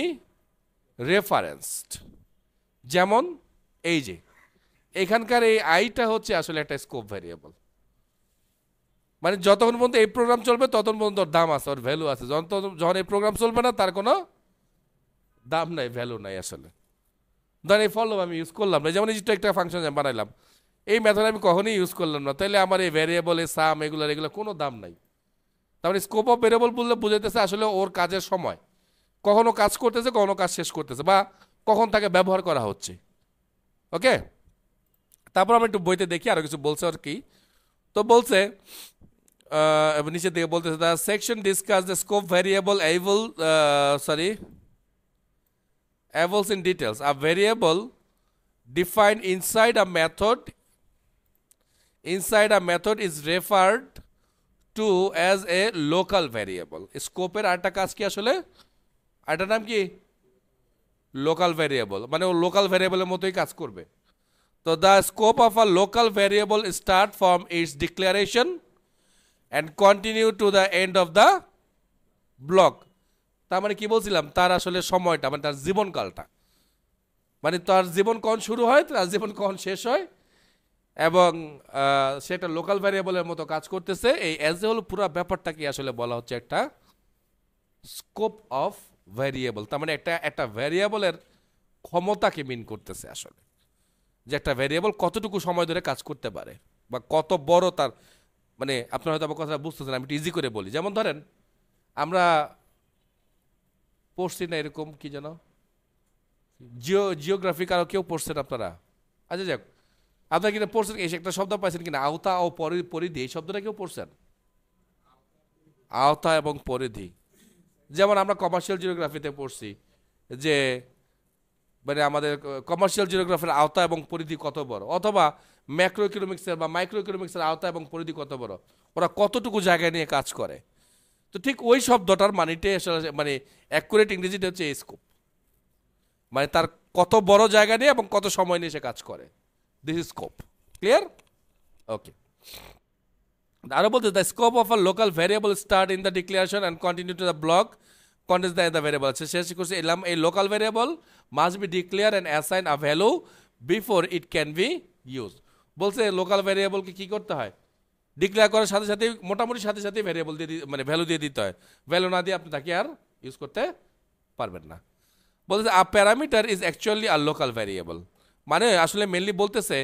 referenced. যেমন এই যে এখানকার এই আইটা হচ্ছে আসলে একটা স্কোপ ভ্যারিয়েবল, মানে যতক্ষণ পর্যন্ত এই প্রোগ্রাম চলবে ততক্ষণ পর্যন্ত ওর দাম আছে, ওর ভ্যালু আছে, যখন এই প্রোগ্রাম চলবে না তার কোনো দাম নাই, ভ্যালু নাই আসলে। ধরেন এই ফলো আমি ইউজ করলাম না, যেমন এই যে একটা ফাংশন বানাইলাম, এই মেথড আমি কখনোই ইউজ করলাম না, তাহলে আমার এই ভ্যারিয়েবল এই সাম এগুলো কোনো দাম নাই। তারপরে স্কোপ অফ ভ্যারিয়েবল বললে বুঝাইতেছে আসলে ওর কাজের সময়, কখনো কাজ করতেছে কখনো কাজ শেষ করতেছে, বা কখন তাকে ব্যবহার করা হচ্ছে। ওকে, তারপর আমরা একটু বইতে দেখি আরো কিছু বলছে আর কি। তো বলছে নিচের দিকে বলতেছে the section discuss the scope variable evils in details. A variable defined inside a method is referred to as a local variable. স্কোপের আরেকটা কাজ কি আসলে, আরেকটার নাম কি লোকাল ভ্যারিয়েবল, মানে ও লোকাল ভ্যারিয়েবলের মতোই কাজ করবে। তো the scope of a local variable start from its declaration and continue to the end of the block. তার মানে কি বলছিলাম, তার আসলে সময়টা মানে তার জীবনকালটা, মানে তার জীবন কখন শুরু হয়, তার জীবন কখন শেষ হয়, এবং সেটা লোকাল ভ্যারিয়েবলের মতো কাজ করতেছে। এই অ্যাজ এ হোল পুরো ব্যাপারটা কি আসলে বলা হচ্ছে একটা স্কোপ অফ ভ্যারিয়েবল। তার মানে একটা ভ্যারিয়েবলের ক্ষমতাকে মিন করতেছে আসলে, যে একটা ভ্যারিয়েবল কতটুকু সময় ধরে কাজ করতে পারে বা কত বড় তার, মানে আপনার হয়তো আমার কথা বুঝতেছেন, আমি একটু ইজি করে বলি। যেমন ধরেন আমরা পড়ছি না এরকম কি যেন জিওগ্রাফিক, আরও কেউ পড়ছেন আপনারা? আচ্ছা যাক, আপনারা কিনা পড়ছেন, এসে একটা শব্দ পাইছেন কিনা, আওতা ও পরিধি, এই শব্দটা কেউ পড়ছেন? আওতা এবং পরিধি, যেমন আমরা কমার্শিয়াল জিওগ্রাফিতে পড়ছি যে মানে আমাদের কমার্শিয়াল জিওগ্রাফির আওতা এবং পরিধি কত বড়, অথবা ম্যাক্রো ইকোনমিক্সের বা মাইক্রো ইকোনমিক্সের আওতা এবং পরিধি কত বড়, ওরা কতটুকু জায়গায় নিয়ে কাজ করে। তো ঠিক ওই শব্দটার মানেটাই আসলে মানে অ্যাকুরেট ইংরেজিটা হচ্ছে স্কোপ, মানে তার কত বড় জায়গা নিয়ে এবং কত সময় নিয়ে সে কাজ করে, this is scope. Clear? Okay. আরো বলতে the scope of a local variable start in the declaration and continue to the block contains the variable. শেষ করছে এলাম এই local variable must be declare and assign a value before it can be use. বলছে লোকাল ভ্যারিয়েবলকে কি করতে হয়, ডিক্লেয়ার করার সাথে সাথে মোটামুটি সাথে সাথে ভ্যারিয়েবল দিয়ে মানে ভ্যালু দিয়ে দিতে হয়। ভ্যালু না দিয়ে আপনি তাকে আর ইউজ করতে পারবেন না। বলতেছে a parameter is actually a local variable, মানে আসলে মেনলি বলতেছে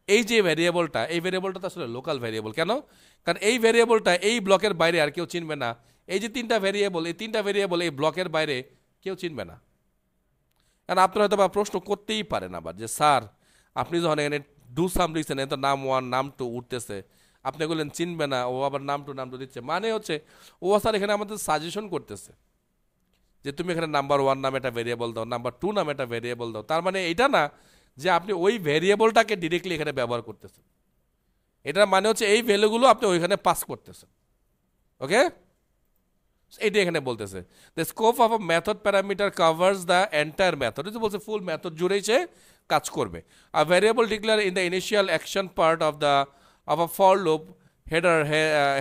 এই যে ভ্যারিয়েবলটা, এই ভ্যারিয়েবলটা তো আসলে লোকাল ভ্যারিয়েবল। কেন? কারণ এই ভ্যারিয়েবলটা এই ব্লকের বাইরে আর কেউ চিনবে না। এই যে তিনটা ভ্যারিয়েবল, এই তিনটা ভ্যারিয়েবল এই ব্লকের বাইরে কেউ চিনবে না। কারণ আপনারা হয়তো বা প্রশ্ন করতেই পারেন আবার যে স্যার আপনি যখন এখানে ডু সাম লিখছেন, এত নাম ওয়ান নাম টু উঠতেছে, আপনি বললেন চিনবে না, ও আবার নাম টু দিচ্ছে, মানে হচ্ছে ও স্যার এখানে আমাদের সাজেশন করতেছে যে তুমি এখানে নাম্বার ওয়ান নামে একটা ভেরিয়েবল দাও, নাম্বার টু নামে একটা ভেরিয়েবল দাও। তার মানে এটা না যে আপনি ওই ভেরিয়েবলটাকে ডিরেক্টলি এখানে ব্যবহার করতেছেন, এটার মানে হচ্ছে এই ভ্যালুগুলো আপনি ওইখানে পাস করতেছেন। ওকে, এইটা এখানে বলতেছে the scope of a method parameter covers the entire method, এটা বলছে ফুল মেথড জুড়েই সে কাজ করবে। A variable declare in the initial action part of a for loop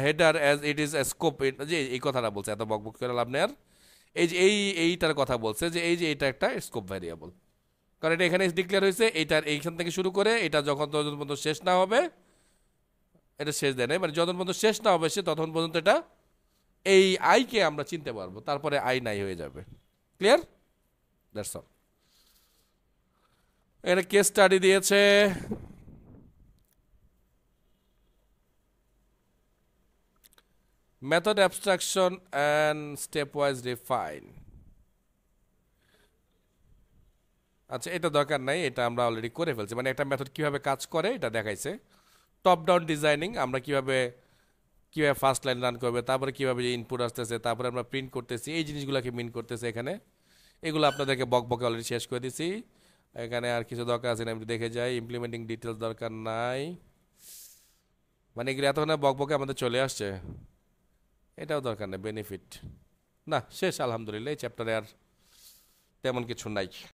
header as it is a scope. যে এই কথাটা বলছে, এত বকবক করে লাভ নেই আর। এই যে এইটার কথা বলছে যে এই যে এটা একটা স্কোপ ভ্যারিয়েবল, কারণ এটা এখানে ডিক্লেয়ার হয়েছে, এইটার এইখান থেকে শুরু করে এটা যখন ততক্ষণ পর্যন্ত শেষ না হবে, এটা শেষ দেয় নাই, মানে যতক্ষণ পর্যন্ত শেষ না হবে সে ততক্ষণ পর্যন্ত এটা এই আইকে আমরা চিনতে পারবো, তারপরে আই নাই হয়ে যাবে। ক্লিয়ার? That's all. এখানে কেস স্টাডি দিয়েছে, method abstraction and step wise define. আচ্ছা এটা দরকার নাই, এটা আমরা অলরেডি করে ফেলছি, মানে একটা মেথড কিভাবে কাজ করে এটা দেখাইছে। টপ ডাউন ডিজাইনিং, আমরা কিভাবে ফার্স্ট লাইন রান করবে, তারপরে কিভাবে যে ইনপুট আসতেছে, তারপরে আমরা প্রিন্ট করতেছি, এই জিনিসগুলোকে মিন করতেছে এখানে। এগুলো আপনাদেরকে বকে অলরেডি শেষ করে দিছি। এখানে আর কিছু দরকার আছে না, আমি দেখে যাই। ইমপ্লিমেন্টিং ডিটেলস দরকার নাই, মানে এগুলো এতক্ষণে বকে আমাদের চলে আসছে, এটাও দরকার নেই। বেনিফিট না, শেষ আলহামদুলিল্লাহ, এই চ্যাপ্টারে আর তেমন কিছু নাই।